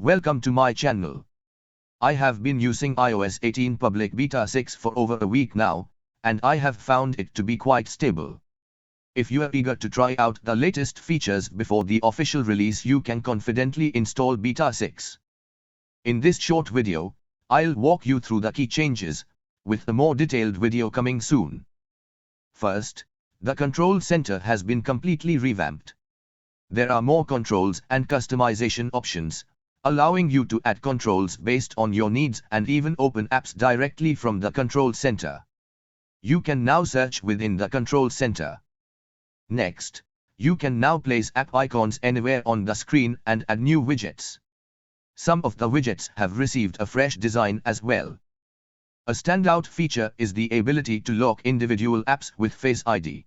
Welcome to my channel. I have been using iOS 18 Public Beta 6 for over a week now, and I have found it to be quite stable. If you are eager to try out the latest features before the official release, you can confidently install Beta 6. In this short video, I'll walk you through the key changes, with a more detailed video coming soon. First, the control center has been completely revamped. There are more controls and customization options, allowing you to add controls based on your needs and even open apps directly from the control center. You can now search within the control center. Next, you can now place app icons anywhere on the screen and add new widgets. Some of the widgets have received a fresh design as well. A standout feature is the ability to lock individual apps with Face ID.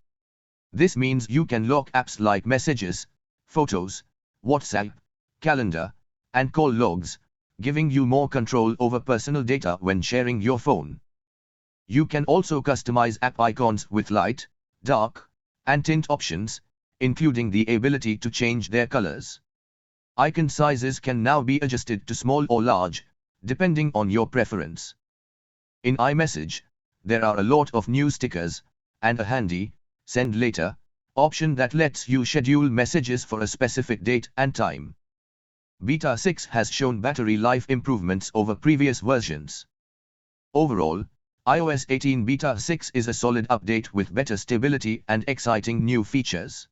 This means you can lock apps like Messages, Photos, WhatsApp, Calendar, and call logs, giving you more control over personal data when sharing your phone. You can also customize app icons with light, dark, and tint options, including the ability to change their colors. Icon sizes can now be adjusted to small or large, depending on your preference. In iMessage, there are a lot of new stickers, and a handy Send Later option that lets you schedule messages for a specific date and time. Beta 6 has shown battery life improvements over previous versions. Overall, iOS 18 Beta 6 is a solid update with better stability and exciting new features.